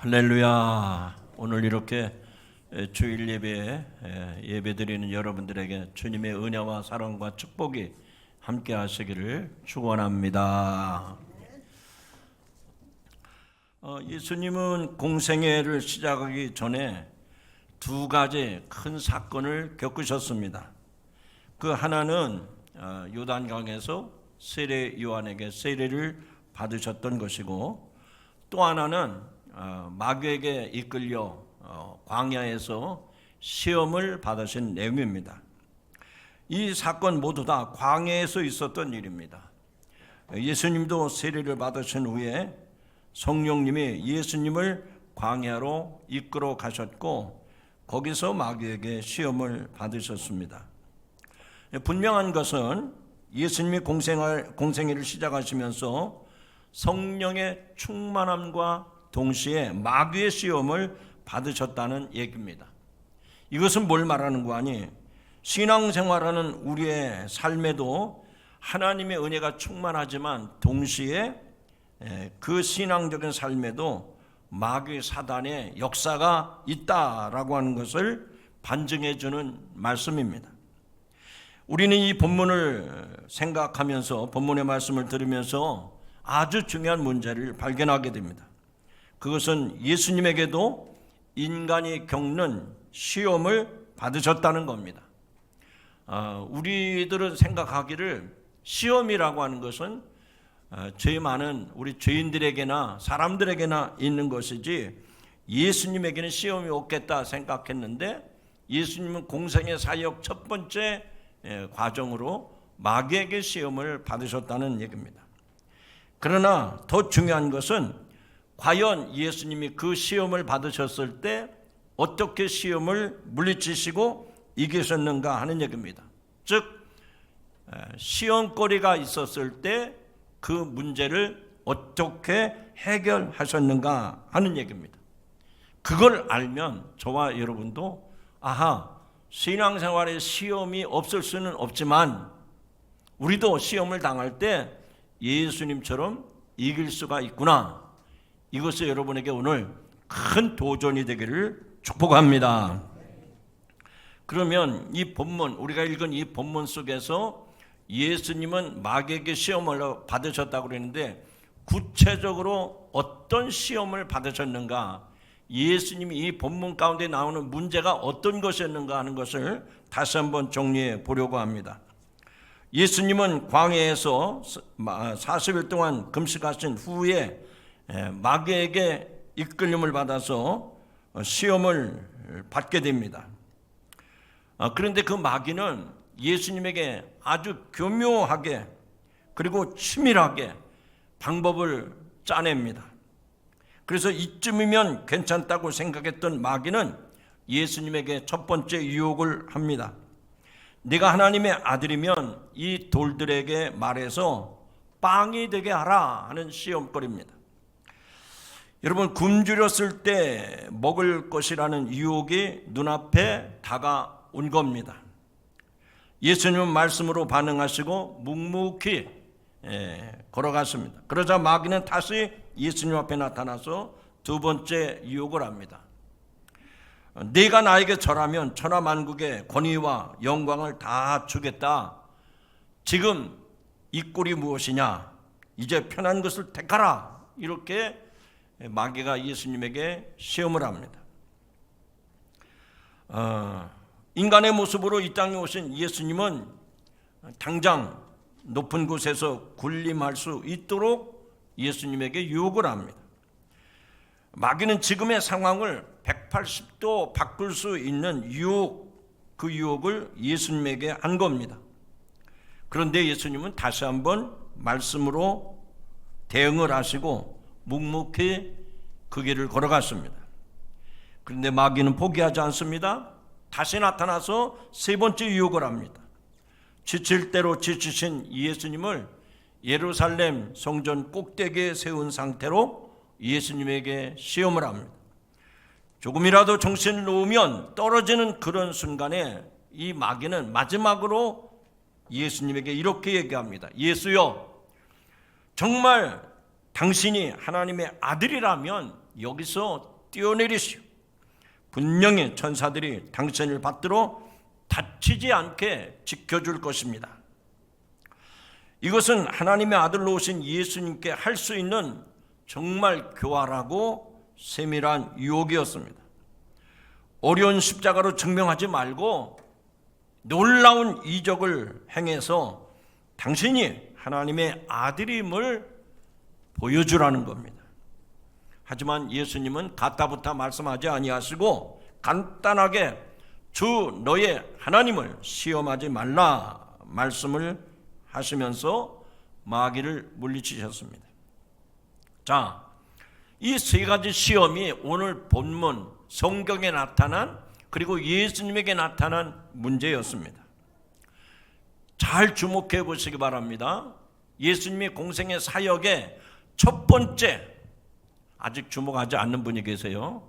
할렐루야. 오늘 이렇게 주일 예배에 예배드리는 여러분들에게 주님의 은혜와 사랑과 축복이 함께 하시기를 축원합니다. 예수님은 공생애를 시작하기 전에 두 가지 큰 사건을 겪으셨습니다. 그 하나는 요단강에서 세례 요한에게 세례를 받으셨던 것이고, 또 하나는 마귀에게 이끌려 광야에서 시험을 받으신 내용입니다. 이 사건 모두 다 광야에서 있었던 일입니다. 예수님도 세례를 받으신 후에 성령님이 예수님을 광야로 이끌어 가셨고, 거기서 마귀에게 시험을 받으셨습니다. 분명한 것은 예수님이 공생애를 시작하시면서 성령의 충만함과 동시에 마귀의 시험을 받으셨다는 얘기입니다. 이것은 뭘 말하는 거 아니? 신앙생활하는 우리의 삶에도 하나님의 은혜가 충만하지만 동시에 그 신앙적인 삶에도 마귀 사단의 역사가 있다라고 하는 것을 반증해 주는 말씀입니다. 우리는 이 본문을 생각하면서, 본문의 말씀을 들으면서 아주 중요한 문제를 발견하게 됩니다. 그것은 예수님에게도 인간이 겪는 시험을 받으셨다는 겁니다. 우리들은 생각하기를 시험이라고 하는 것은 죄 많은 우리 죄인들에게나 사람들에게나 있는 것이지 예수님에게는 시험이 없겠다 생각했는데, 예수님은 공생의 사역 첫 번째 과정으로 마귀에게 시험을 받으셨다는 얘기입니다. 그러나 더 중요한 것은 과연 예수님이 그 시험을 받으셨을 때 어떻게 시험을 물리치시고 이기셨는가 하는 얘기입니다. 즉, 시험거리가 있었을 때 그 문제를 어떻게 해결하셨는가 하는 얘기입니다. 그걸 알면 저와 여러분도 신앙생활에 시험이 없을 수는 없지만 우리도 시험을 당할 때 예수님처럼 이길 수가 있구나, 이것이 여러분에게 오늘 큰 도전이 되기를 축복합니다. 그러면 이 본문, 우리가 읽은 이 본문 속에서 예수님은 마귀에게 시험을 받으셨다고 그랬는데, 구체적으로 어떤 시험을 받으셨는가, 예수님이 이 본문 가운데 나오는 문제가 어떤 것이었는가 하는 것을 다시 한번 정리해 보려고 합니다. 예수님은 광야에서 40일 동안 금식하신 후에 마귀에게 이끌림을 받아서 시험을 받게 됩니다. 그런데 그 마귀는 예수님에게 아주 교묘하게 그리고 치밀하게 방법을 짜냅니다. 그래서 이쯤이면 괜찮다고 생각했던 마귀는 예수님에게 첫 번째 유혹을 합니다. 네가 하나님의 아들이면 이 돌들에게 말해서 빵이 되게 하라 하는 시험거리입니다. 여러분, 굶주렸을 때 먹을 것이라는 유혹이 눈앞에 다가온 겁니다. 예수님은 말씀으로 반응하시고 묵묵히 걸어갔습니다. 그러자 마귀는 다시 예수님 앞에 나타나서 두 번째 유혹을 합니다. 네가 나에게 절하면 천하만국의 권위와 영광을 다 주겠다. 지금 이 꼴이 무엇이냐? 이제 편한 것을 택하라. 이렇게 마귀가 예수님에게 시험을 합니다. 인간의 모습으로 이 땅에 오신 예수님은 당장 높은 곳에서 군림할 수 있도록 예수님에게 유혹을 합니다. 마귀는 지금의 상황을 180도 바꿀 수 있는 유혹, 그 유혹을 예수님에게 한 겁니다. 그런데 예수님은 다시 한번 말씀으로 대응을 하시고 묵묵히 그 길을 걸어갔습니다. 그런데 마귀는 포기하지 않습니다. 다시 나타나서 세 번째 유혹을 합니다. 지칠 대로 지치신 예수님을 예루살렘 성전 꼭대기에 세운 상태로 예수님에게 시험을 합니다. 조금이라도 정신을 놓으면 떨어지는 그런 순간에 이 마귀는 마지막으로 예수님에게 이렇게 얘기합니다. 예수여, 정말 당신이 하나님의 아들이라면 여기서 뛰어내리시오. 분명히 천사들이 당신을 받들어 다치지 않게 지켜줄 것입니다. 이것은 하나님의 아들로 오신 예수님께 할 수 있는 정말 교활하고 세밀한 유혹이었습니다. 어려운 십자가로 증명하지 말고 놀라운 이적을 행해서 당신이 하나님의 아들임을 보여주라는 겁니다. 하지만 예수님은 가타부타 말씀하지 아니하시고 간단하게 주 너의 하나님을 시험하지 말라 말씀을 하시면서 마귀를 물리치셨습니다. 자, 이 세 가지 시험이 오늘 본문 성경에 나타난 그리고 예수님에게 나타난 문제였습니다. 잘 주목해 보시기 바랍니다. 예수님의 공생의 사역의 첫 번째, 아직 주목하지 않는 분이 계세요.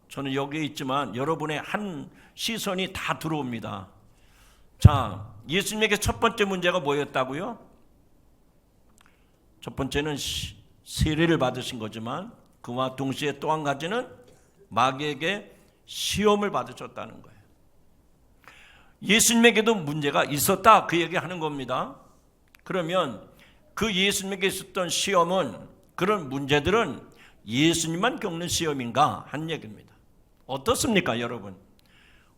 저는 여기에 있지만 여러분의 한 시선이 다 들어옵니다. 자, 예수님에게 첫 번째 문제가 뭐였다고요? 첫 번째는 세례를 받으신 거지만 그와 동시에 또 한 가지는 마귀에게 시험을 받으셨다는 거예요. 예수님에게도 문제가 있었다, 그 얘기하는 겁니다. 그러면 그 예수님에게 있었던 시험은, 그런 문제들은 예수님만 겪는 시험인가 한 얘기입니다. 어떻습니까, 여러분?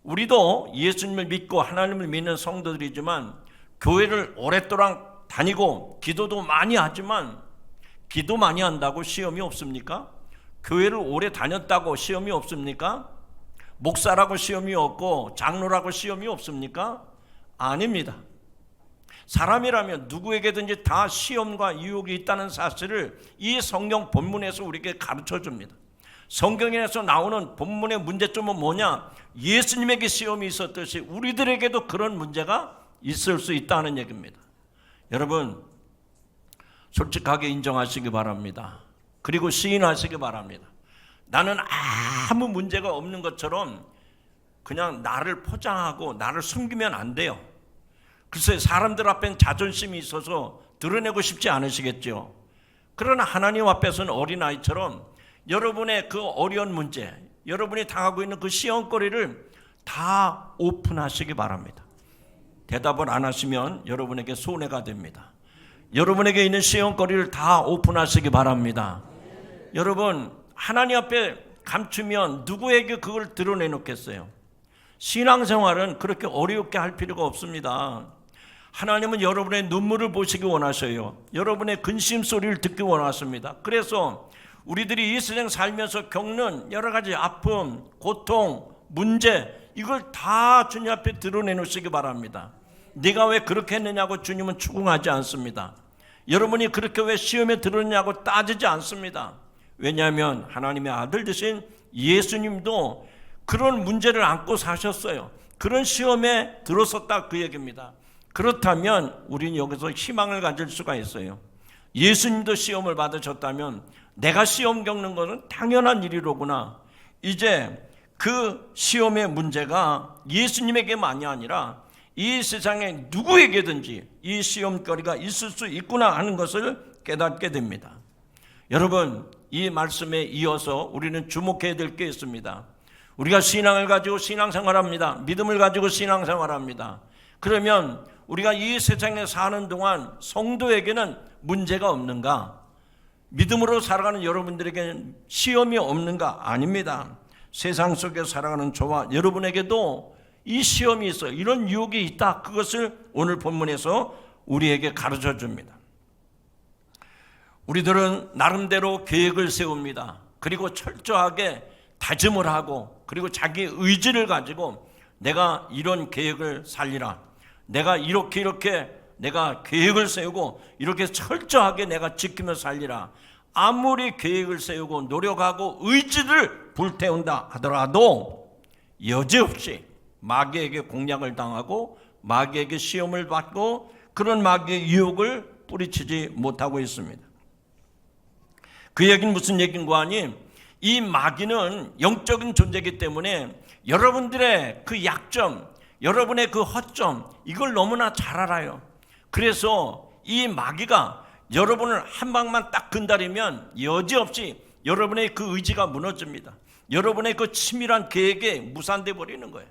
우리도 예수님을 믿고 하나님을 믿는 성도들이지만 교회를 오랫동안 다니고 기도도 많이 하지만 기도 많이 한다고 시험이 없습니까? 교회를 오래 다녔다고 시험이 없습니까? 목사라고 시험이 없고 장로라고 시험이 없습니까? 아닙니다. 사람이라면 누구에게든지 다 시험과 유혹이 있다는 사실을 이 성경 본문에서 우리에게 가르쳐 줍니다. 성경에서 나오는 본문의 문제점은 뭐냐? 예수님에게 시험이 있었듯이 우리들에게도 그런 문제가 있을 수 있다는 얘기입니다. 여러분, 솔직하게 인정하시기 바랍니다. 그리고 시인하시기 바랍니다. 나는 아무 문제가 없는 것처럼 그냥 나를 포장하고 나를 숨기면 안 돼요. 글쎄, 사람들 앞엔 자존심이 있어서 드러내고 싶지 않으시겠죠. 그러나 하나님 앞에서는 어린아이처럼 여러분의 그 어려운 문제, 여러분이 당하고 있는 그 시험거리를 다 오픈하시기 바랍니다. 대답을 안 하시면 여러분에게 손해가 됩니다. 여러분에게 있는 시험거리를 다 오픈하시기 바랍니다. 여러분, 하나님 앞에 감추면 누구에게 그걸 드러내놓겠어요? 신앙생활은 그렇게 어렵게 할 필요가 없습니다. 하나님은 여러분의 눈물을 보시기 원하셔요. 여러분의 근심 소리를 듣기 원하십니다. 그래서 우리들이 이 세상 살면서 겪는 여러 가지 아픔, 고통, 문제, 이걸 다 주님 앞에 드러내놓으시기 바랍니다. 네가 왜 그렇게 했느냐고 주님은 추궁하지 않습니다. 여러분이 그렇게 왜 시험에 들었냐고 따지지 않습니다. 왜냐하면 하나님의 아들 되신 예수님도 그런 문제를 안고 사셨어요. 그런 시험에 들었었다, 그 얘기입니다. 그렇다면 우리는 여기서 희망을 가질 수가 있어요. 예수님도 시험을 받으셨다면 내가 시험 겪는 것은 당연한 일이로구나. 이제 그 시험의 문제가 예수님에게만이 아니라 이 세상에 누구에게든지 이 시험거리가 있을 수 있구나 하는 것을 깨닫게 됩니다. 여러분, 이 말씀에 이어서 우리는 주목해야 될 게 있습니다. 우리가 신앙을 가지고 신앙생활합니다. 믿음을 가지고 신앙생활합니다. 그러면 우리가 이 세상에 사는 동안 성도에게는 문제가 없는가? 믿음으로 살아가는 여러분들에게는 시험이 없는가? 아닙니다. 세상 속에 살아가는 저와 여러분에게도 이 시험이 있어요. 이런 유혹이 있다. 그것을 오늘 본문에서 우리에게 가르쳐 줍니다. 우리들은 나름대로 계획을 세웁니다. 그리고 철저하게 다짐을 하고, 그리고 자기 의지를 가지고 내가 이런 계획을 살리라, 내가 이렇게 내가 계획을 세우고 이렇게 철저하게 내가 지키며 살리라. 아무리 계획을 세우고 노력하고 의지를 불태운다 하더라도 여지없이 마귀에게 공략을 당하고 마귀에게 시험을 받고 그런 마귀의 유혹을 뿌리치지 못하고 있습니다. 그 얘기는 무슨 얘기인가 하니, 이 마귀는 영적인 존재이기 때문에 여러분들의 그 약점, 여러분의 그 허점, 이걸 너무나 잘 알아요. 그래서 이 마귀가 여러분을 한 방만 딱 건드리면 여지없이 여러분의 그 의지가 무너집니다. 여러분의 그 치밀한 계획에 무산돼 버리는 거예요.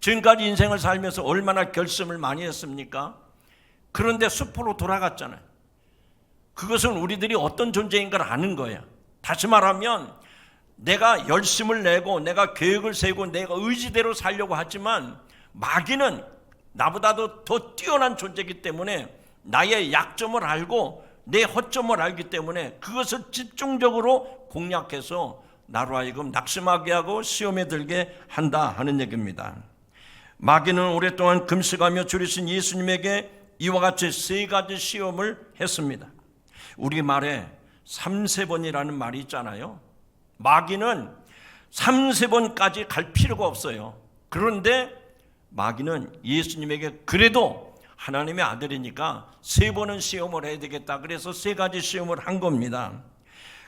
지금까지 인생을 살면서 얼마나 결심을 많이 했습니까? 그런데 수포로 돌아갔잖아요. 그것은 우리들이 어떤 존재인가를 아는 거예요. 다시 말하면 내가 열심을 내고 내가 계획을 세우고 내가 의지대로 살려고 하지만 마귀는 나보다도 더 뛰어난 존재이기 때문에 나의 약점을 알고 내 허점을 알기 때문에 그것을 집중적으로 공략해서 나로 하여금 낙심하게 하고 시험에 들게 한다 하는 얘기입니다. 마귀는 오랫동안 금식하며 줄이신 예수님에게 이와 같이 세 가지 시험을 했습니다. 우리말에 3-4번이라는 말이 있잖아요. 마귀는 3-4번까지 갈 필요가 없어요. 그런데 마귀는 예수님에게 그래도 하나님의 아들이니까 3번은 시험을 해야 되겠다. 그래서 3가지 시험을 한 겁니다.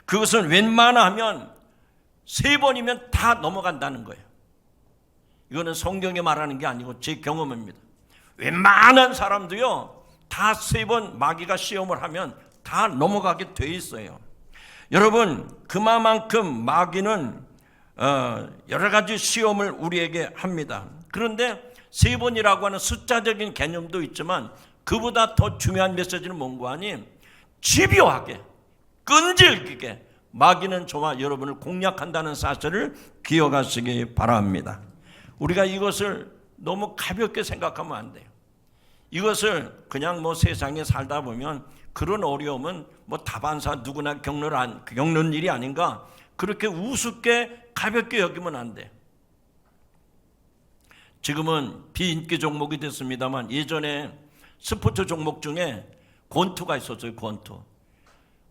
그것은 웬만하면 3번이면 다 넘어간다는 거예요. 이거는 성경에 말하는 게 아니고 제 경험입니다. 웬만한 사람도요, 다 3번 마귀가 시험을 하면 다 넘어가게 돼 있어요. 여러분, 그만큼 마귀는 여러 가지 시험을 우리에게 합니다. 그런데 3번이라고 하는 숫자적인 개념도 있지만 그보다 더 중요한 메시지는 뭔가 하니 집요하게 끈질기게 마귀는 저와 여러분을 공략한다는 사실을 기억하시기 바랍니다. 우리가 이것을 너무 가볍게 생각하면 안 돼요. 이것을 그냥 세상에 살다 보면 그런 어려움은 다반사 누구나 겪는 일이 아닌가, 그렇게 우습게 가볍게 여기면 안 돼요. 지금은 비인기 종목이 됐습니다만 예전에 스포츠 종목 중에 권투가 있었어요. 권투.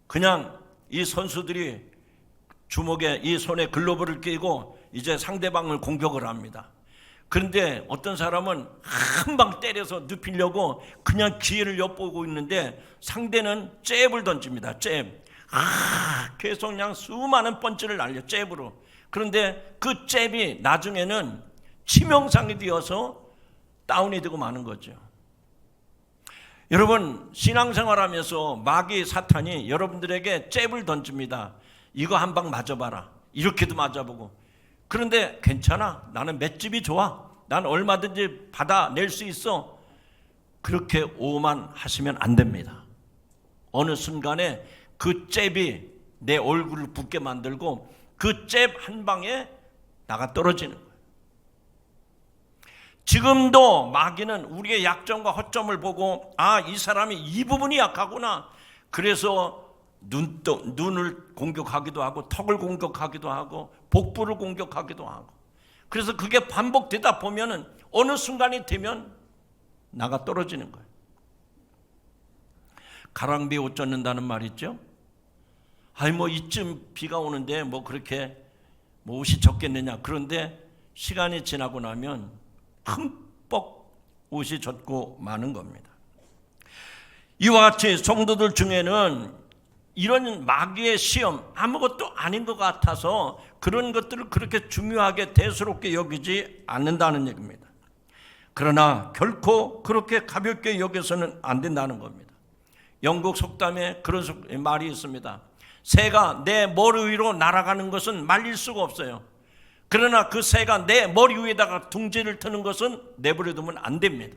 그냥 이 선수들이 주먹에 이 손에 글러브를 끼고 이제 상대방을 공격을 합니다. 그런데 어떤 사람은 한 방 때려서 눕히려고 그냥 기회를 엿보고 있는데 상대는 잽을 던집니다. 잽. 계속 그냥 수많은 펀치를 날려, 잽으로. 그런데 그 잽이 나중에는 치명상이 되어서 다운이 되고 마는 거죠. 여러분, 신앙생활하면서 마귀 사탄이 여러분들에게 잽을 던집니다. 이거 한 방 맞아봐라. 이렇게도 맞아보고. 그런데 괜찮아. 나는 맷집이 좋아. 난 얼마든지 받아낼 수 있어. 그렇게 오만하시면 안 됩니다. 어느 순간에 그 잽이 내 얼굴을 붓게 만들고 그 잽 한 방에 나가 떨어지는 거예요. 지금도 마귀는 우리의 약점과 허점을 보고 이 사람이 이 부분이 약하구나. 그래서 눈을 공격하기도 하고 턱을 공격하기도 하고 복부를 공격하기도 하고, 그래서 그게 반복되다 보면은 어느 순간이 되면 나가 떨어지는 거예요. 가랑비에 옷 젖는다는 말 있죠. 이쯤 비가 오는데 그렇게 옷이 젖겠느냐. 그런데 시간이 지나고 나면 흠뻑 옷이 젖고 마는 겁니다. 이와 같이 성도들 중에는 이런 마귀의 시험, 아무것도 아닌 것 같아서 그런 것들을 그렇게 중요하게 대수롭게 여기지 않는다는 얘기입니다. 그러나 결코 그렇게 가볍게 여겨서는 안 된다는 겁니다. 영국 속담에 그런 말이 있습니다. 새가 내 머리 위로 날아가는 것은 말릴 수가 없어요. 그러나 그 새가 내 머리 위에다가 둥지를 트는 것은 내버려두면 안 됩니다.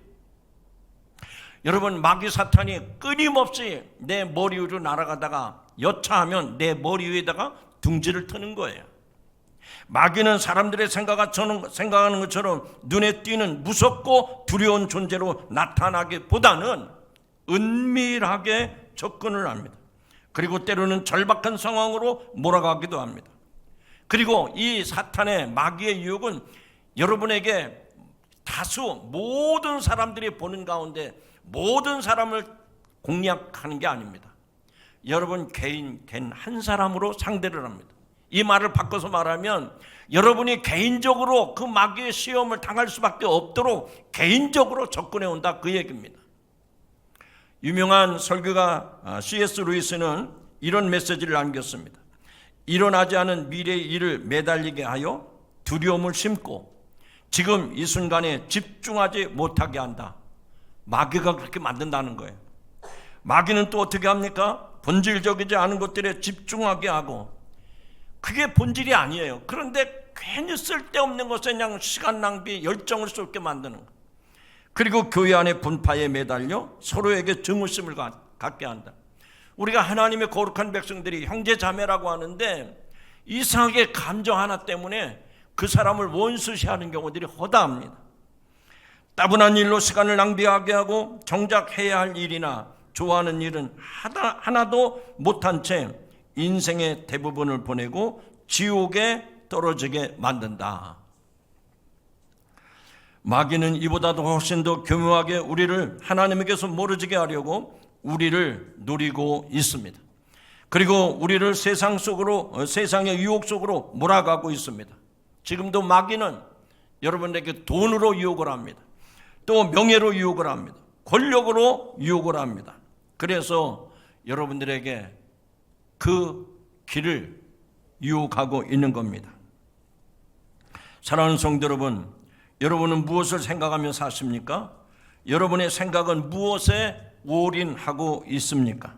여러분, 마귀 사탄이 끊임없이 내 머리 위로 날아가다가 여차하면 내 머리 위에다가 둥지를 트는 거예요. 마귀는 사람들의 생각하는 것처럼 눈에 띄는 무섭고 두려운 존재로 나타나기보다는 은밀하게 접근을 합니다. 그리고 때로는 절박한 상황으로 몰아가기도 합니다. 그리고 이 사탄의 마귀의 유혹은 여러분에게 다수 모든 사람들이 보는 가운데 모든 사람을 공략하는 게 아닙니다. 여러분 개인 한 사람으로 상대를 합니다. 이 말을 바꿔서 말하면 여러분이 개인적으로 그 마귀의 시험을 당할 수밖에 없도록 개인적으로 접근해 온다, 그 얘기입니다. 유명한 설교가 C.S. 루이스는 이런 메시지를 남겼습니다. 일어나지 않은 미래의 일을 매달리게 하여 두려움을 심고 지금 이 순간에 집중하지 못하게 한다. 마귀가 그렇게 만든다는 거예요. 마귀는 또 어떻게 합니까? 본질적이지 않은 것들에 집중하게 하고 그게 본질이 아니에요. 그런데 괜히 쓸데없는 것에 그냥 시간 낭비, 열정을 쏟게 만드는 것. 그리고 교회 안의 분파에 매달려 서로에게 증오심을 갖게 한다. 우리가 하나님의 거룩한 백성들이 형제 자매라고 하는데 이상하게 감정 하나 때문에 그 사람을 원수시하는 경우들이 허다합니다. 따분한 일로 시간을 낭비하게 하고 정작 해야 할 일이나 좋아하는 일은 하나도 못한 채 인생의 대부분을 보내고 지옥에 떨어지게 만든다. 마귀는 이보다도 훨씬 더 교묘하게 우리를 하나님에게서 멀어지게 하려고 우리를 노리고 있습니다. 그리고 우리를 세상의 유혹 속으로 몰아가고 있습니다. 지금도 마귀는 여러분에게 돈으로 유혹을 합니다. 또 명예로 유혹을 합니다. 권력으로 유혹을 합니다. 그래서 여러분들에게 그 길을 유혹하고 있는 겁니다. 사랑하는 성도 여러분, 여러분은 무엇을 생각하며 사십니까? 여러분의 생각은 무엇에 올인하고 있습니까?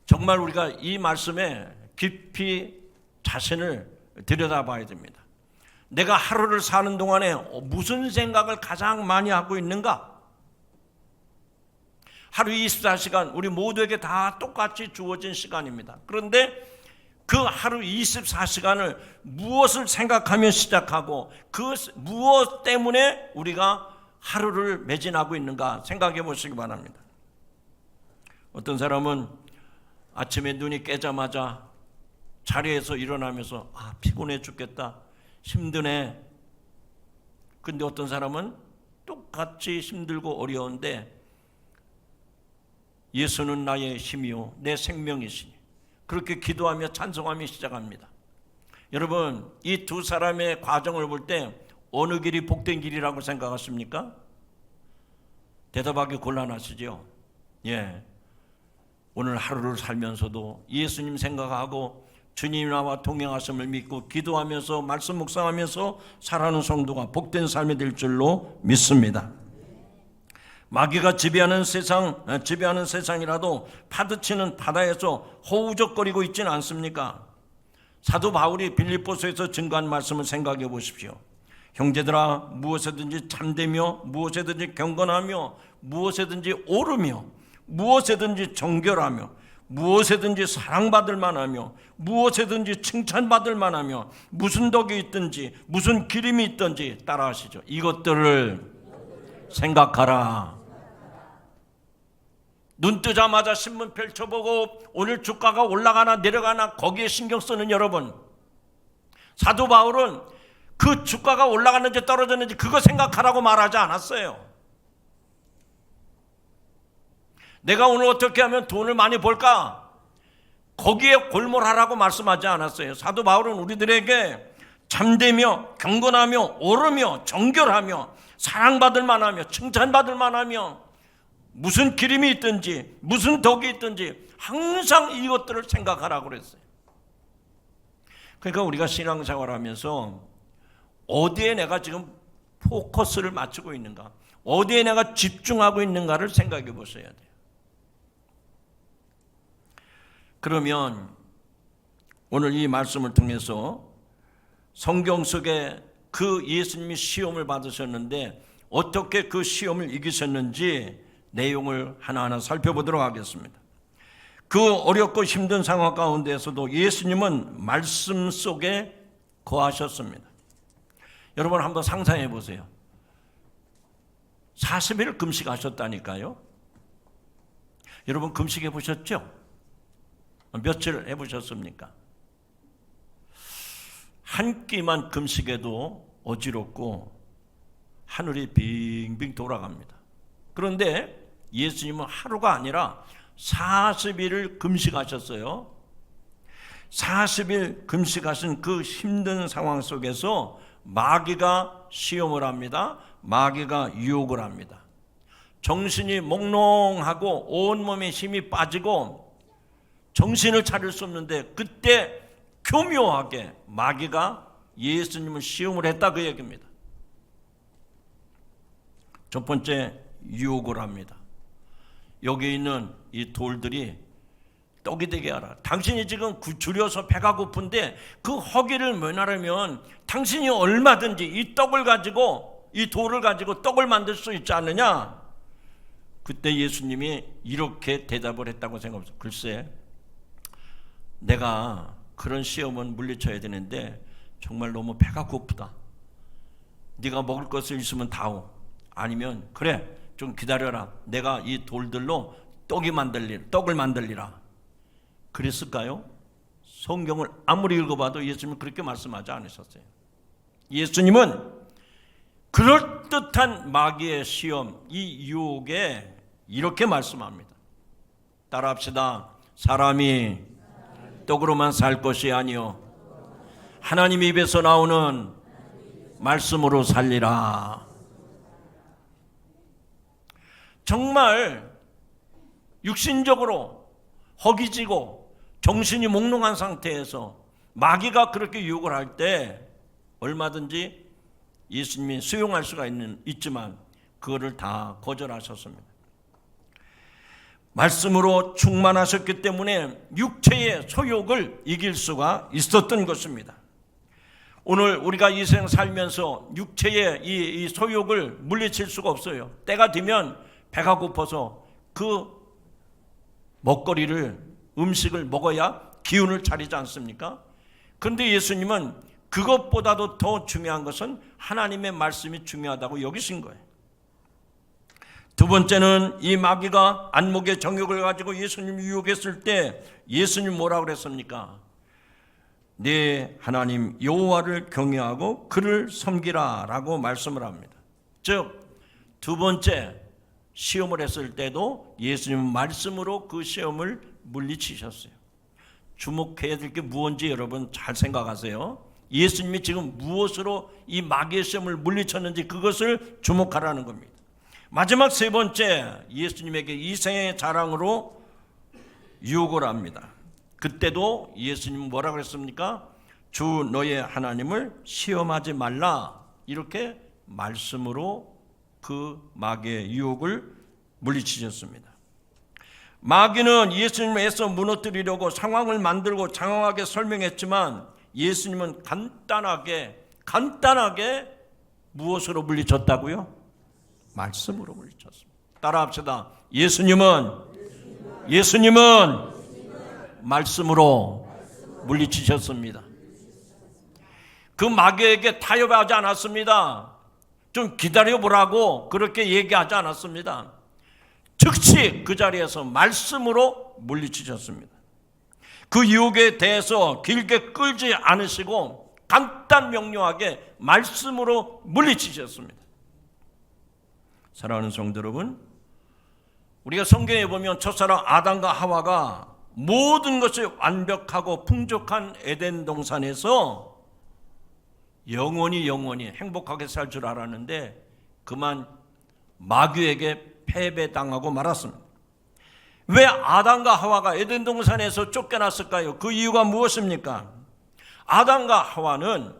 정말 우리가 이 말씀에 깊이 자신을 들여다봐야 됩니다. 내가 하루를 사는 동안에 무슨 생각을 가장 많이 하고 있는가? 하루 24시간 우리 모두에게 다 똑같이 주어진 시간입니다. 그런데 그 하루 24시간을 무엇을 생각하며 시작하고 그 무엇 때문에 우리가 하루를 매진하고 있는가 생각해 보시기 바랍니다. 어떤 사람은 아침에 눈이 깨자마자 자리에서 일어나면서 피곤해 죽겠다, 힘드네. 근데 어떤 사람은 똑같이 힘들고 어려운데 예수는 나의 힘이요 내 생명이시니 그렇게 기도하며 찬송하며 시작합니다. 여러분, 이 두 사람의 과정을 볼 때 어느 길이 복된 길이라고 생각하십니까? 대답하기 곤란하시죠? 예. 오늘 하루를 살면서도 예수님 생각하고 주님 나와 동행하심을 믿고 기도하면서 말씀 묵상하면서 살아가는 성도가 복된 삶이 될 줄로 믿습니다. 마귀가 지배하는 세상이라도 파도치는 바다에서 허우적거리고 있지는 않습니까? 사도 바울이 빌립보서에서 증거한 말씀을 생각해 보십시오. 형제들아, 무엇에든지 참되며 무엇에든지 경건하며 무엇에든지 옳으며 무엇에든지 정결하며 무엇에든지 사랑받을 만하며 무엇에든지 칭찬받을 만하며 무슨 덕이 있든지 무슨 기림이 있든지 따라하시죠. 이것들을 생각하라. 눈 뜨자마자 신문 펼쳐보고 오늘 주가가 올라가나 내려가나 거기에 신경 쓰는 여러분, 사도 바울은 그 주가가 올라갔는지 떨어졌는지 그거 생각하라고 말하지 않았어요. 내가 오늘 어떻게 하면 돈을 많이 벌까? 거기에 골몰하라고 말씀하지 않았어요. 사도 바울은 우리들에게 참되며 경건하며 옳으며 정결하며 사랑받을 만하며 칭찬받을 만하며 무슨 기림이 있든지 무슨 덕이 있든지 항상 이것들을 생각하라고 그랬어요. 그러니까 우리가 신앙생활하면서 어디에 내가 지금 포커스를 맞추고 있는가, 어디에 내가 집중하고 있는가를 생각해 보셔야 돼요. 그러면 오늘 이 말씀을 통해서 성경 속에 그 예수님이 시험을 받으셨는데 어떻게 그 시험을 이기셨는지 내용을 하나하나 살펴보도록 하겠습니다. 그 어렵고 힘든 상황 가운데서도 예수님은 말씀 속에 거하셨습니다. 여러분 한번 상상해 보세요. 40일 금식하셨다니까요. 여러분 금식해 보셨죠? 며칠 해보셨습니까? 한 끼만 금식해도 어지럽고 하늘이 빙빙 돌아갑니다. 그런데 예수님은 하루가 아니라 40일을 금식하셨어요. 40일 금식하신 그 힘든 상황 속에서 마귀가 시험을 합니다. 마귀가 유혹을 합니다. 정신이 몽롱하고 온몸에 힘이 빠지고 정신을 차릴 수 없는데 그때 교묘하게 마귀가 예수님을 시험을 했다 그 얘기입니다. 첫 번째 유혹을 합니다. 여기 있는 이 돌들이 떡이 되게 하라. 당신이 지금 줄여서 배가 고픈데 그 허기를 면하려면 당신이 얼마든지 이 떡을 가지고, 이 돌을 가지고 떡을 만들 수 있지 않느냐. 그때 예수님이 이렇게 대답을 했다고 생각합니다. 글쎄, 내가 그런 시험은 물리쳐야 되는데 정말 너무 배가 고프다. 네가 먹을 것을 있으면 다오. 아니면 그래, 좀 기다려라. 내가 이 돌들로 떡을 만들리라. 그랬을까요? 성경을 아무리 읽어봐도 예수님은 그렇게 말씀하지 않으셨어요. 예수님은 그럴듯한 마귀의 시험, 이 유혹에 이렇게 말씀합니다. 따라합시다. 사람이 떡으로만 살 것이 아니요 하나님 입에서 나오는 말씀으로 살리라. 정말 육신적으로 허기지고 정신이 몽롱한 상태에서 마귀가 그렇게 유혹을 할 때 얼마든지 예수님이 수용할 수가 있지만 그거를 다 거절하셨습니다. 말씀으로 충만하셨기 때문에 육체의 소욕을 이길 수가 있었던 것입니다. 오늘 우리가 이 세상 살면서 육체의 이 소욕을 물리칠 수가 없어요. 때가 되면 배가 고파서 그 먹거리를, 음식을 먹어야 기운을 차리지 않습니까? 그런데 예수님은 그것보다도 더 중요한 것은 하나님의 말씀이 중요하다고 여기신 거예요. 두 번째는 이 마귀가 안목의 정욕을 가지고 예수님 유혹했을 때 예수님 뭐라고 그랬습니까? 네 하나님 여호와를 경외하고 그를 섬기라 라고 말씀을 합니다. 즉 두 번째 시험을 했을 때도 예수님은 말씀으로 그 시험을 물리치셨어요. 주목해야 될 게 무엇인지 여러분 잘 생각하세요. 예수님이 지금 무엇으로 이 마귀의 시험을 물리쳤는지 그것을 주목하라는 겁니다. 마지막 세 번째, 예수님에게 이생의 자랑으로 유혹을 합니다. 그때도 예수님은 뭐라고 그랬습니까? 주 너의 하나님을 시험하지 말라. 이렇게 말씀으로 그 마귀의 유혹을 물리치셨습니다. 마귀는 예수님을 애써 무너뜨리려고 상황을 만들고 장황하게 설명했지만 예수님은 간단하게 무엇으로 물리쳤다고요? 말씀으로 물리쳤습니다. 따라합시다. 예수님은 말씀으로 물리치셨습니다. 그 마귀에게 타협하지 않았습니다. 좀 기다려보라고 그렇게 얘기하지 않았습니다. 즉시 그 자리에서 말씀으로 물리치셨습니다. 그 유혹에 대해서 길게 끌지 않으시고 간단 명료하게 말씀으로 물리치셨습니다. 사랑하는 성도 여러분, 우리가 성경에 보면 첫사랑 아담과 하와가 모든 것이 완벽하고 풍족한 에덴 동산에서 영원히 행복하게 살 줄 알았는데 그만 마귀에게 패배당하고 말았습니다. 왜 아담과 하와가 에덴 동산에서 쫓겨났을까요? 그 이유가 무엇입니까? 아담과 하와는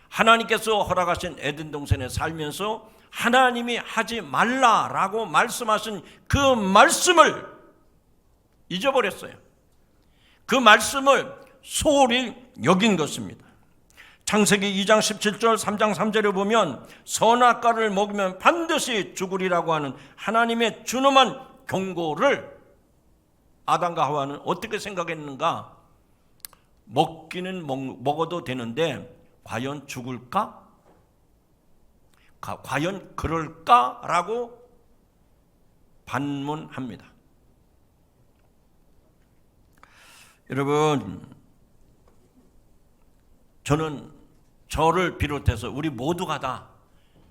하나님께서 허락하신 에덴 동산에 살면서 하나님이 하지 말라라고 말씀하신 그 말씀을 잊어버렸어요. 그 말씀을 소홀히 여긴 것입니다. 창세기 2장 17절 3장 3절에 보면 선악과를 먹으면 반드시 죽으리라고 하는 하나님의 준엄한 경고를 아담과 하와는 어떻게 생각했는가? 먹기는 먹어도 되는데 과연 죽을까? 과연 그럴까라고 반문합니다. 여러분, 저를 비롯해서 우리 모두가 다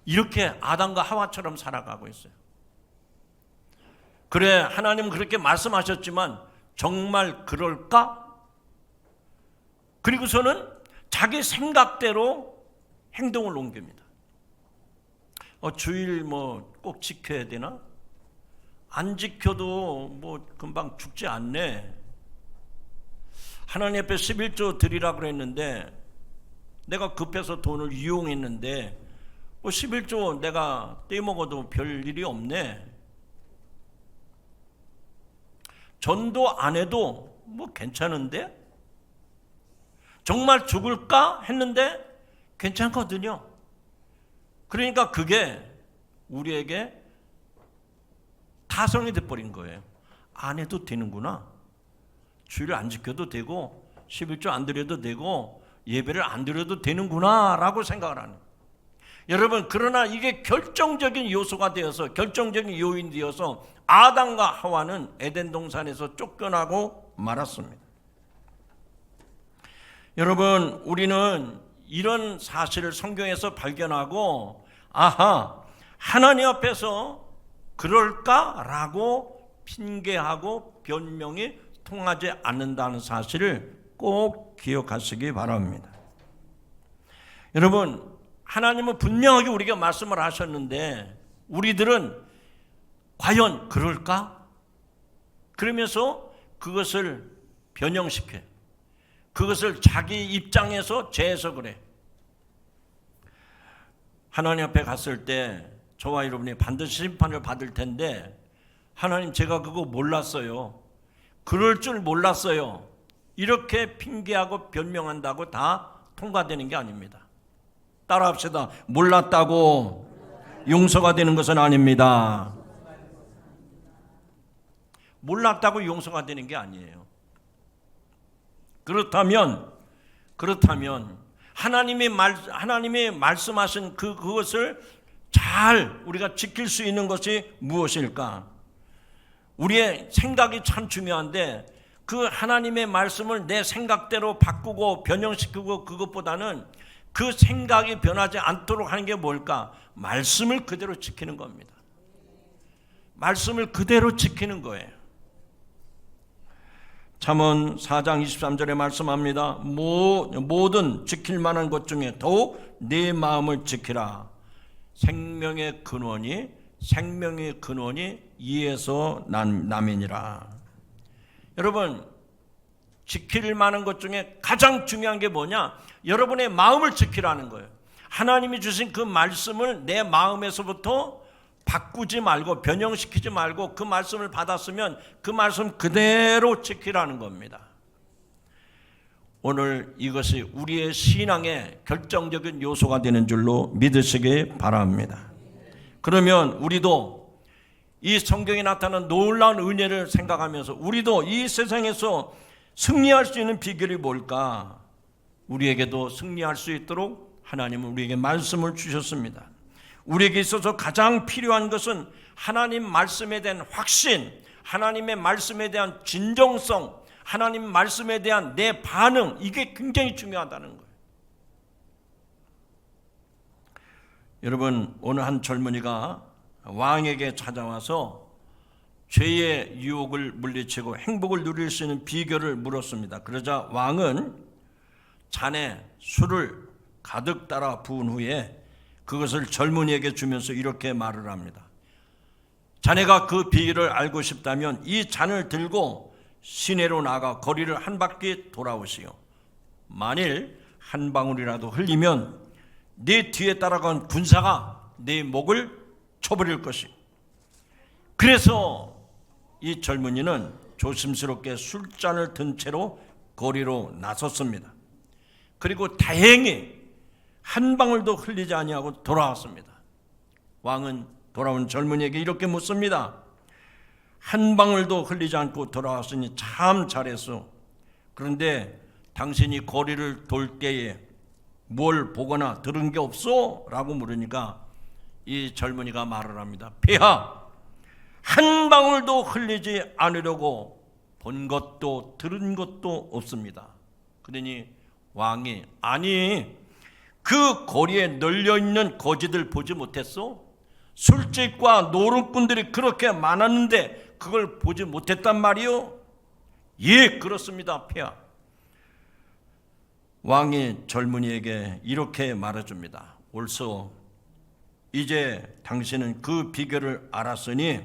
이렇게 아담과 하와처럼 살아가고 있어요. 그래, 하나님은 그렇게 말씀하셨지만 정말 그럴까? 그리고서는 자기 생각대로 행동을 옮깁니다. 주일 꼭 지켜야 되나? 안 지켜도 금방 죽지 않네. 하나님 앞에 11조 드리라고 그랬는데 내가 급해서 돈을 이용했는데 11조 내가 떼먹어도 별 일이 없네. 전도 안 해도 뭐 괜찮은데? 정말 죽을까 했는데 괜찮거든요. 그러니까 그게 우리에게 타성이 돼버린 거예요. 안 해도 되는구나. 주일을 안 지켜도 되고 11조 안 드려도 되고 예배를 안 드려도 되는구나 라고 생각을 하는 거예요. 여러분, 그러나 이게 결정적인 요소가 되어서, 결정적인 요인이 되어서 아담과 하와는 에덴 동산에서 쫓겨나고 말았습니다. 여러분, 우리는 이런 사실을 성경에서 발견하고, 아하, 하나님 앞에서 그럴까라고 핑계하고 변명이 통하지 않는다는 사실을 꼭 기억하시기 바랍니다. 여러분, 하나님은 분명하게 우리가 말씀을 하셨는데 우리들은 과연 그럴까? 그러면서 그것을 변형시켜, 그것을 자기 입장에서 재해석을 해. 하나님 앞에 갔을 때 저와 여러분이 반드시 심판을 받을 텐데, 하나님, 제가 그거 몰랐어요, 그럴 줄 몰랐어요, 이렇게 핑계하고 변명한다고 다 통과되는 게 아닙니다. 따라합시다. 몰랐다고 용서가 되는 것은 아닙니다. 몰랐다고 용서가 되는 게 아니에요. 그렇다면 하나님이 말씀하신 그것을 잘 우리가 지킬 수 있는 것이 무엇일까? 우리의 생각이 참 중요한데, 그 하나님의 말씀을 내 생각대로 바꾸고 변형시키고, 그것보다는 그 생각이 변하지 않도록 하는 게 뭘까? 말씀을 그대로 지키는 겁니다. 말씀을 그대로 지키는 거예요. 잠언 4장 23절에 말씀합니다. 모든 지킬 만한 것 중에 더욱 내 마음을 지키라. 생명의 근원이 이에서 남이니라. 여러분, 지킬 만한 것 중에 가장 중요한 게 뭐냐? 여러분의 마음을 지키라는 거예요. 하나님이 주신 그 말씀을 내 마음에서부터 바꾸지 말고, 변형시키지 말고, 그 말씀을 받았으면 그 말씀 그대로 지키라는 겁니다. 오늘 이것이 우리의 신앙의 결정적인 요소가 되는 줄로 믿으시기 바랍니다. 그러면 우리도 이 성경에 나타난 놀라운 은혜를 생각하면서, 우리도 이 세상에서 승리할 수 있는 비결이 뭘까? 우리에게도 승리할 수 있도록 하나님은 우리에게 말씀을 주셨습니다. 우리에게 있어서 가장 필요한 것은 하나님 말씀에 대한 확신, 하나님의 말씀에 대한 진정성, 하나님 말씀에 대한 내 반응, 이게 굉장히 중요하다는 거예요. 여러분, 어느 한 젊은이가 왕에게 찾아와서 죄의 유혹을 물리치고 행복을 누릴 수 있는 비결을 물었습니다. 그러자 왕은 잔에 술을 가득 따라 부은 후에 그것을 젊은이에게 주면서 이렇게 말을 합니다. 자네가 그 비결을 알고 싶다면 이 잔을 들고 시내로 나가 거리를 한 바퀴 돌아오시오. 만일 한 방울이라도 흘리면 네 뒤에 따라간 군사가 네 목을 쳐버릴 것이오. 그래서 이 젊은이는 조심스럽게 술잔을 든 채로 거리로 나섰습니다. 그리고 다행히 한 방울도 흘리지 아니하고 돌아왔습니다. 왕은 돌아온 젊은이에게 이렇게 묻습니다. 한 방울도 흘리지 않고 돌아왔으니 참 잘했어. 그런데 당신이 거리를 돌 때에 뭘 보거나 들은 게 없어? 라고 물으니까 이 젊은이가 말을 합니다. 폐하, 한 방울도 흘리지 않으려고 본 것도 들은 것도 없습니다. 그러니 왕이, 아니, 그 거리에 널려있는 거지들 보지 못했어? 술집과 노름꾼들이 그렇게 많았는데 그걸 보지 못했단 말이요? 예, 그렇습니다, 폐하. 왕이 젊은이에게 이렇게 말해줍니다. 옳소. 이제 당신은 그 비결을 알았으니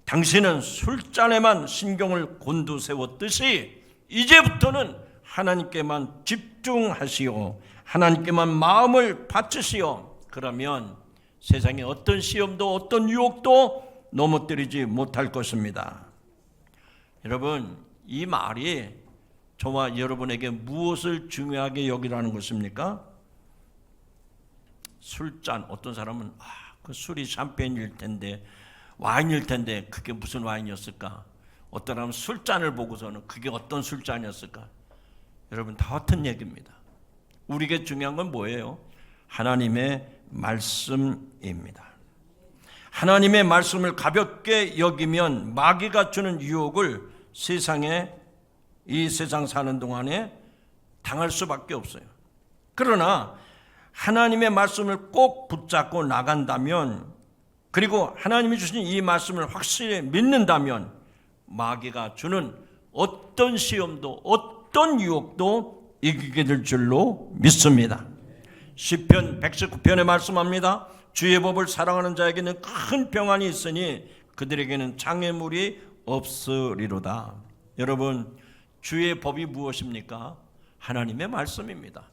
당신은 술잔에만 신경을 곤두세웠듯이 이제부터는 하나님께만 집중하시오. 하나님께만 마음을 바치시오. 그러면 세상에 어떤 시험도 어떤 유혹도 넘어뜨리지 못할 것입니다. 여러분, 이 말이 저와 여러분에게 무엇을 중요하게 여기라는 것입니까? 술잔, 어떤 사람은 그 술이 샴페인일 텐데, 와인일 텐데 그게 무슨 와인이었을까? 어떤 사람은 술잔을 보고서는 그게 어떤 술잔이었을까? 여러분, 다 같은 얘기입니다. 우리에게 중요한 건 뭐예요? 하나님의 말씀입니다. 하나님의 말씀을 가볍게 여기면 마귀가 주는 유혹을 이 세상 사는 동안에 당할 수밖에 없어요. 그러나 하나님의 말씀을 꼭 붙잡고 나간다면, 그리고 하나님이 주신 이 말씀을 확실히 믿는다면 마귀가 주는 어떤 시험도 어떤 유혹도 이기게 될 줄로 믿습니다. 시편 119편에 말씀합니다. 주의 법을 사랑하는 자에게는 큰 평안이 있으니 그들에게는 장애물이 없으리로다. 여러분, 주의 법이 무엇입니까? 하나님의 말씀입니다.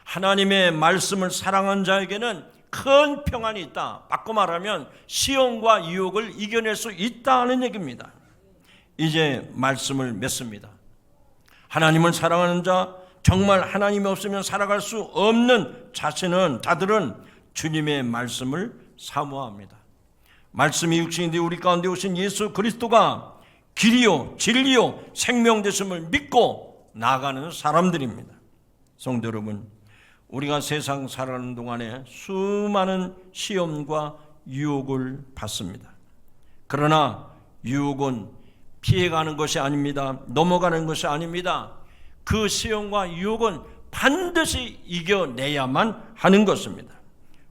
하나님의 말씀을 사랑하는 자에게는 큰 평안이 있다. 바꿔 말하면 시험과 유혹을 이겨낼 수 있다는 얘기입니다. 이제 말씀을 맺습니다. 하나님을 사랑하는 자, 정말 하나님이 없으면 살아갈 수 없는 자들은 주님의 말씀을 사모합니다. 말씀이 육신이 되어 우리 가운데 오신 예수 그리스도가 길이요 진리요 생명 되심을 믿고 나아가는 사람들입니다. 성도 여러분, 우리가 세상 살아가는 동안에 수많은 시험과 유혹을 받습니다. 그러나 유혹은 피해가는 것이 아닙니다. 넘어가는 것이 아닙니다. 그 시험과 유혹은 반드시 이겨내야만 하는 것입니다.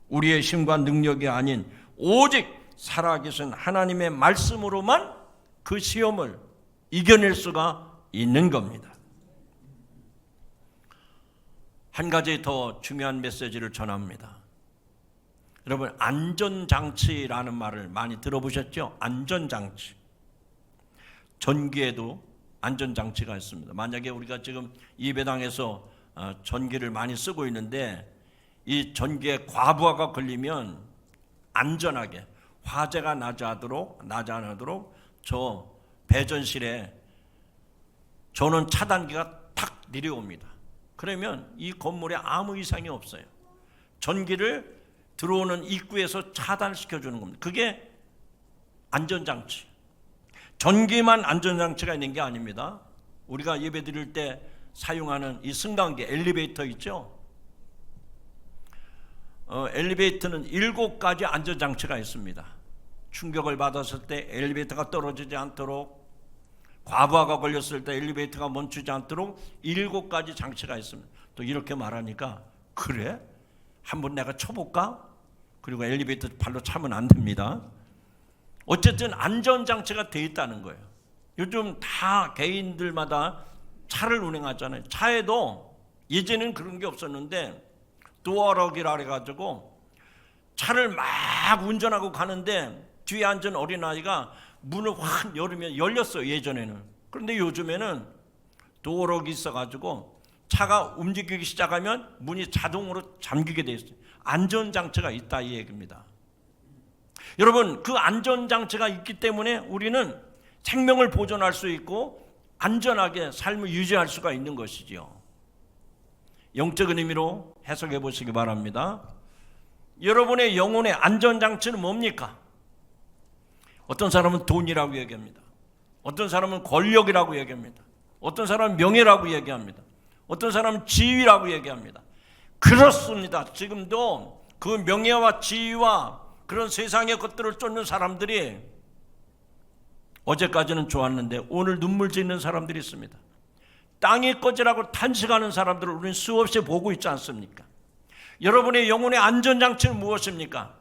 우리의 힘과 능력이 아닌 오직 살아계신 하나님의 말씀으로만 그 시험을 이겨낼 수가 있는 겁니다. 한 가지 더 중요한 메시지를 전합니다. 여러분, 안전장치라는 말을 많이 들어보셨죠? 안전장치. 전기에도 안전장치가 있습니다. 만약에 우리가 지금 예배당에서 전기를 많이 쓰고 있는데 이 전기에 과부하가 걸리면 안전하게 화재가 나지 않도록 저 배전실에 저는 차단기가 탁 내려옵니다. 그러면 이 건물에 아무 이상이 없어요. 전기를 들어오는 입구에서 차단시켜 주는 겁니다. 그게 안전장치. 전기만 안전장치가 있는 게 아닙니다. 우리가 예배 드릴 때 사용하는 이 승강기 엘리베이터 있죠? 엘리베이터는 7가지 안전장치가 있습니다. 충격을 받았을 때 엘리베이터가 떨어지지 않도록, 과부하가 걸렸을 때 엘리베이터가 멈추지 않도록 7가지 장치가 있습니다. 또 이렇게 말하니까 그래? 한번 내가 쳐볼까? 그리고 엘리베이터 발로 차면 안 됩니다. 어쨌든 안전장치가 돼 있다는 거예요. 요즘 다 개인들마다 차를 운행하잖아요. 차에도 예전에는 그런 게 없었는데 도어럭이라 해가지고 차를 막 운전하고 가는데 뒤에 앉은 어린아이가 문을 확 열으면 열렸어요, 예전에는. 그런데 요즘에는 도어럭이 있어가지고 차가 움직이기 시작하면 문이 자동으로 잠기게 돼 있어요. 안전장치가 있다, 이 얘기입니다. 여러분, 그 안전장치가 있기 때문에 우리는 생명을 보존할 수 있고 안전하게 삶을 유지할 수가 있는 것이죠. 영적인 의미로 해석해 보시기 바랍니다. 여러분의 영혼의 안전장치는 뭡니까? 어떤 사람은 돈이라고 얘기합니다. 어떤 사람은 권력이라고 얘기합니다. 어떤 사람은 명예라고 얘기합니다. 어떤 사람은 지위라고 얘기합니다. 그렇습니다. 지금도 그 명예와 지위와 그런 세상의 것들을 쫓는 사람들이 어제까지는 좋았는데 오늘 눈물 짓는 사람들이 있습니다. 땅이 꺼지라고 탄식하는 사람들을 우리는 수없이 보고 있지 않습니까? 여러분의 영혼의 안전장치는 무엇입니까?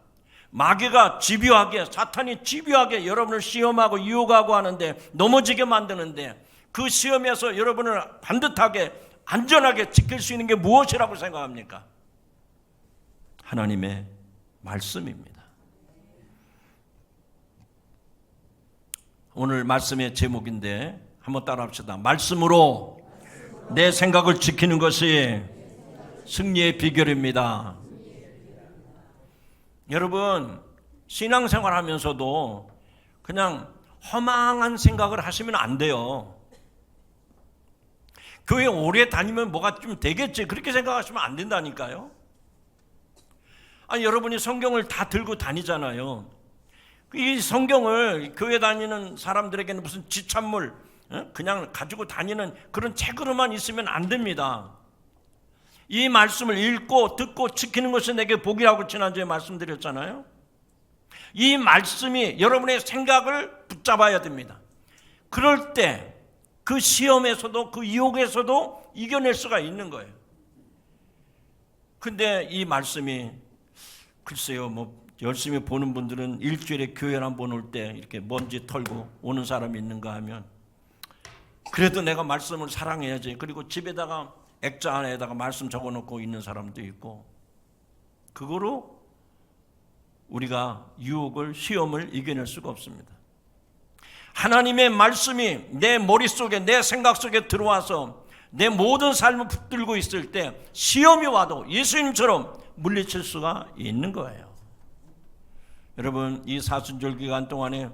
마귀가 집요하게, 사탄이 집요하게 여러분을 시험하고 유혹하고 하는데, 넘어지게 만드는데, 그 시험에서 여러분을 반듯하게 안전하게 지킬 수 있는 게 무엇이라고 생각합니까? 하나님의 말씀입니다. 오늘 말씀의 제목인데 한번 따라합시다. 말씀으로 내 생각을 지키는 것이 승리의 비결입니다. 여러분, 신앙생활 하면서도 그냥 허망한 생각을 하시면 안 돼요. 교회 오래 다니면 뭐가 좀 되겠지, 그렇게 생각하시면 안 된다니까요. 아니, 여러분이 성경을 다 들고 다니잖아요. 이 성경을 교회 다니는 사람들에게는 무슨 지찬물 그냥 가지고 다니는 그런 책으로만 있으면 안 됩니다. 이 말씀을 읽고 듣고 지키는 것이 내게 복이라고 지난주에 말씀드렸잖아요. 이 말씀이 여러분의 생각을 붙잡아야 됩니다. 그럴 때 그 시험에서도 그 유혹에서도 이겨낼 수가 있는 거예요. 근데 이 말씀이 글쎄요, 뭐 열심히 보는 분들은 일주일에 교회 한 번 올 때 이렇게 먼지 털고 오는 사람이 있는가 하면, 그래도 내가 말씀을 사랑해야지, 그리고 집에다가 액자 안에다가 말씀 적어놓고 있는 사람도 있고, 그거로 우리가 유혹을, 시험을 이겨낼 수가 없습니다. 하나님의 말씀이 내 머릿속에, 내 생각 속에 들어와서 내 모든 삶을 붙들고 있을 때 시험이 와도 예수님처럼 물리칠 수가 있는 거예요. 여러분, 이 사순절 기간 동안에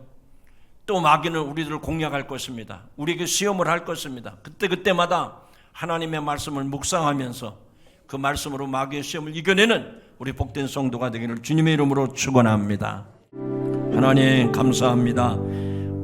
또 마귀는 우리들을 공략할 것입니다. 우리에게 시험을 할 것입니다. 그때마다 하나님의 말씀을 묵상하면서 그 말씀으로 마귀의 시험을 이겨내는 우리 복된 성도가 되기를 주님의 이름으로 축원합니다. 하나님 감사합니다.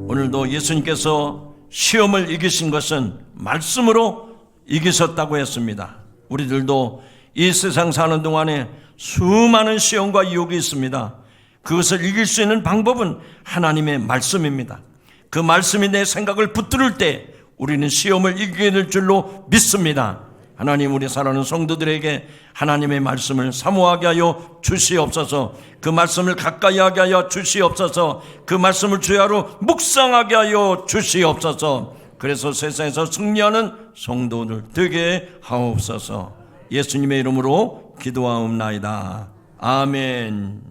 오늘도 예수님께서 시험을 이기신 것은 말씀으로 이기셨다고 했습니다. 우리들도 이 세상 사는 동안에 수많은 시험과 유혹이 있습니다. 그것을 이길 수 있는 방법은 하나님의 말씀입니다. 그 말씀이 내 생각을 붙들을 때 우리는 시험을 이기게 될 줄로 믿습니다. 하나님, 우리 사랑하는 성도들에게 하나님의 말씀을 사모하게 하여 주시옵소서. 그 말씀을 가까이 하게 하여 주시옵소서. 그 말씀을 주야로 묵상하게 하여 주시옵소서. 그래서 세상에서 승리하는 성도들 되게 하옵소서. 예수님의 이름으로 기도하옵나이다. 아멘.